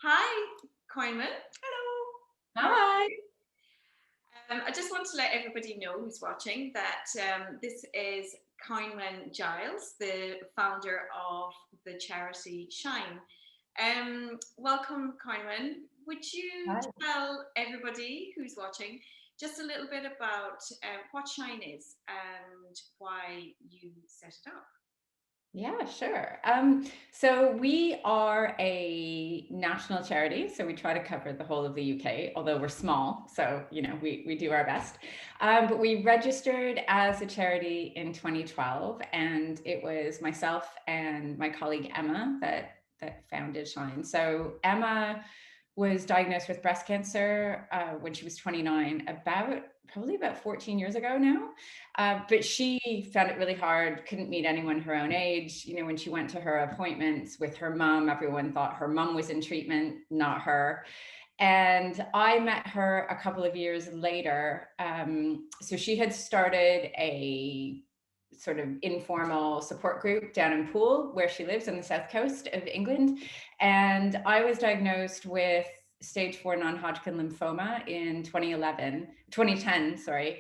Hi, Ceinwen. Hello. How are Hi. you? I just want to let everybody know who's watching that this is Ceinwen Giles, the founder of the charity Shine. Welcome, Ceinwen. Would you Hi. tell everybody who's watching just a little bit about what Shine is and why you set it up? Yeah, sure. So we are a national charity, so we try to cover the whole of the UK, although we're small, so we do our best. But we registered as a charity in 2012, and it was myself and my colleague Emma that founded Shine. So Emma was diagnosed with breast cancer when she was 29, probably about 14 years ago now. But she found it really hard, couldn't meet anyone her own age. When she went to her appointments with her mom, everyone thought her mom was in treatment, not her. And I met her a couple of years later. So she had started a sort of informal support group down in Poole, where she lives on the south coast of England. And I was diagnosed with stage 4 non-Hodgkin lymphoma in 2010, sorry,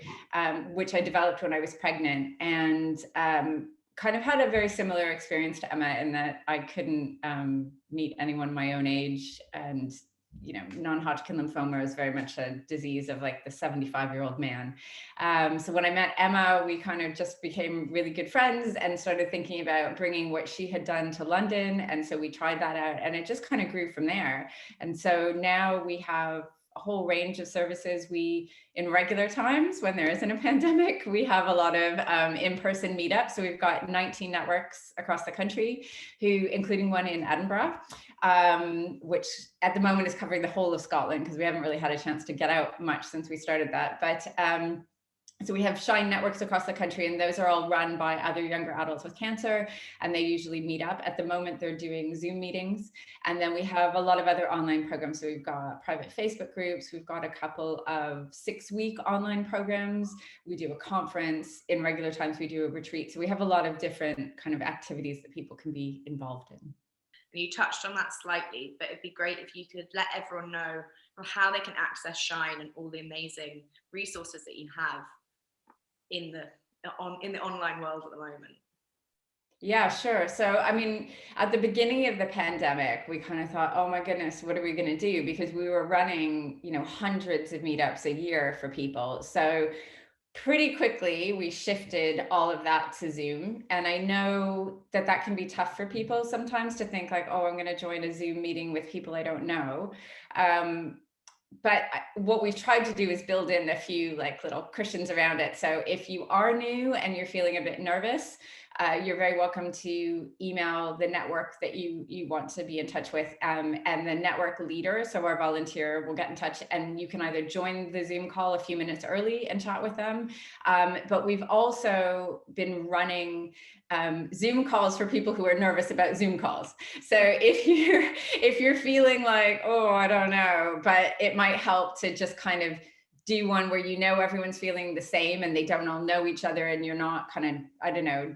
which I developed when I was pregnant. And kind of had a very similar experience to Emma in that I couldn't meet anyone my own age. And non-Hodgkin lymphoma is very much a disease of like the 75-year-old man. So when I met Emma, we kind of just became really good friends and started thinking about bringing what she had done to London. And so we tried that out, and it just kind of grew from there. And so now we have a whole range of services. In regular times, when there isn't a pandemic, we have a lot of in-person meetups. So we've got 19 networks across the country, including one in Edinburgh, which at the moment is covering the whole of Scotland, because we haven't really had a chance to get out much since we started that. But so we have Shine networks across the country, and those are all run by other younger adults with cancer, and they usually meet up. At the moment, they're doing Zoom meetings. And then we have a lot of other online programs. So we've got private Facebook groups. We've got a couple of 6-week online programs. We do a conference. In regular times, we do a retreat. So we have a lot of different kind of activities that people can be involved in. And you touched on that slightly, but it'd be great if you could let everyone know how they can access Shine and all the amazing resources that you have in the online world at the moment. Yeah, sure. So, I mean, at the beginning of the pandemic, we kind of thought, oh my goodness, what are we going to do? Because we were running, hundreds of meetups a year for people. So, pretty quickly, we shifted all of that to Zoom. And I know that that can be tough for people sometimes to think like, oh, I'm going to join a Zoom meeting with people I don't know. But what we've tried to do is build in a few like little cushions around it. So if you are new and you're feeling a bit nervous, you're very welcome to email the network that you want to be in touch with, and the network leader, so our volunteer, will get in touch, and you can either join the Zoom call a few minutes early and chat with them. But we've also been running Zoom calls for people who are nervous about Zoom calls. So if you're feeling like, oh, I don't know, but it might help to just kind of do one where everyone's feeling the same and they don't all know each other, and you're not kind of, I don't know,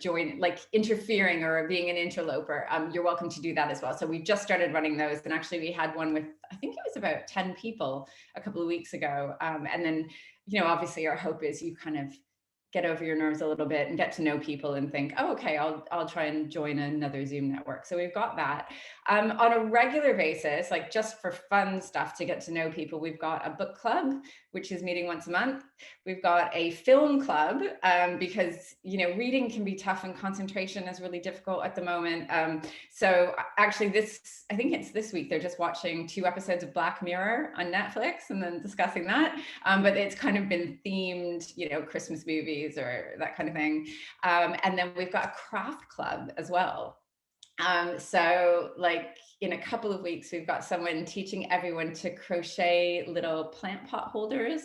interfering or being an interloper. You're welcome to do that as well. So we've just started running those, and actually we had one with, I think it was about 10 people a couple of weeks ago. And then, obviously our hope is you kind of get over your nerves a little bit and get to know people and think, oh, okay, I'll try and join another Zoom network. So we've got that. On a regular basis, like just for fun stuff to get to know people, we've got a book club, which is meeting once a month. We've got a film club, because, reading can be tough and concentration is really difficult at the moment. So actually I think it's this week, they're just watching 2 episodes of Black Mirror on Netflix and then discussing that. But it's kind of been themed, Christmas movies or that kind of thing. And then we've got a craft club as well. So like in a couple of weeks, we've got someone teaching everyone to crochet little plant pot holders.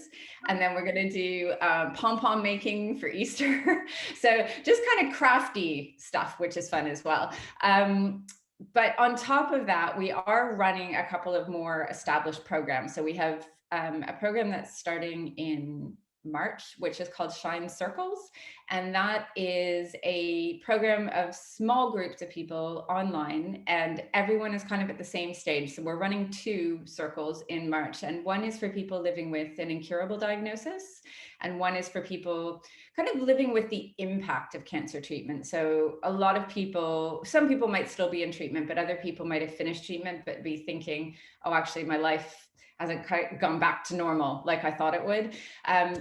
And then we're going to do pom-pom making for Easter. So just kind of crafty stuff, which is fun as well. But on top of that, we are running a couple of more established programs. So we have a program that's starting in March, which is called Shine Circles. And that is a program of small groups of people online, and everyone is kind of at the same stage. So we're running 2 circles in March, and one is for people living with an incurable diagnosis, and one is for people kind of living with the impact of cancer treatment. So a lot of people, some people might still be in treatment, but other people might have finished treatment, but be thinking, oh, actually my life hasn't quite gone back to normal like I thought it would.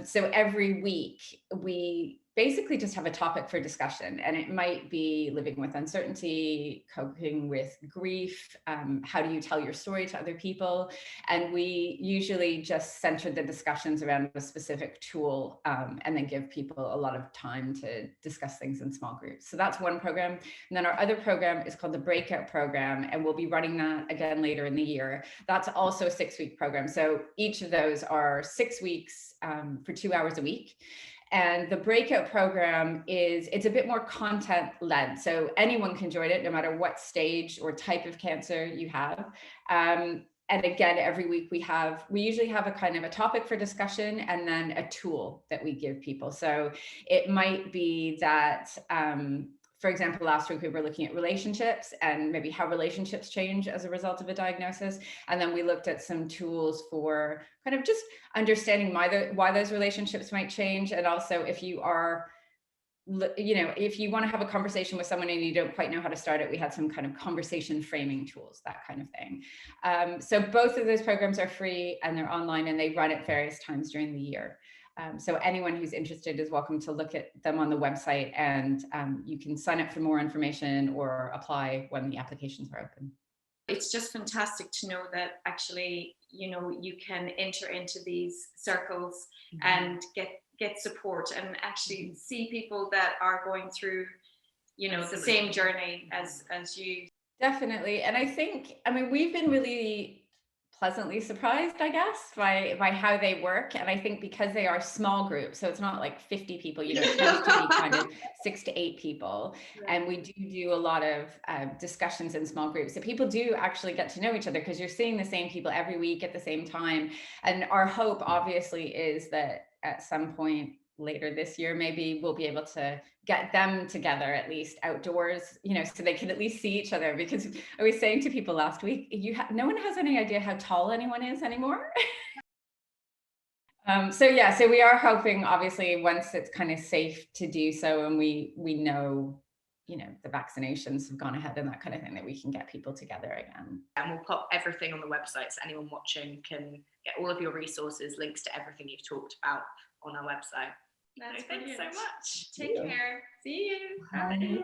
So every week we basically just have a topic for discussion, and it might be living with uncertainty, coping with grief, how do you tell your story to other people, and we usually just center the discussions around a specific tool, and then give people a lot of time to discuss things in small groups. So that's one program. And then our other program is called the Breakout Program, and we'll be running that again later in the year. That's also a 6-week program. So each of those are 6 weeks for 2 hours a week. And the Breakout Program it's a bit more content led. So anyone can join it, no matter what stage or type of cancer you have. And again, every week we usually have a kind of a topic for discussion, and then a tool that we give people. So it might be that, for example, last week we were looking at relationships and maybe how relationships change as a result of a diagnosis. And then we looked at some tools for kind of just understanding why those relationships might change. And also if you are, if you want to have a conversation with someone and you don't quite know how to start it, we had some kind of conversation framing tools, that kind of thing. So both of those programs are free and they're online, and they run at various times during the year. So anyone who's interested is welcome to look at them on the website, and you can sign up for more information or apply when the applications are open. It's just fantastic to know that actually, you can enter into these circles and get support, and actually see people that are going through, the same journey as you. Definitely. And I think, we've been really pleasantly surprised, I guess, by how they work. And I think because they are small groups, so it's not like 50 people, it tends to be kind of 6 to 8 people. Right. And we do a lot of discussions in small groups. So people do actually get to know each other, because you're seeing the same people every week at the same time. And our hope, obviously, is that at some point later this year, maybe we'll be able to get them together, at least outdoors, so they can at least see each other. Because I was saying to people last week, no one has any idea how tall anyone is anymore. So we are hoping, obviously, once it's kind of safe to do so, and we know, the vaccinations have gone ahead and that kind of thing, that we can get people together again. And we'll pop everything on the website, so anyone watching can get all of your resources, links to everything you've talked about on our website. Thanks so much. Take care. See you. Bye.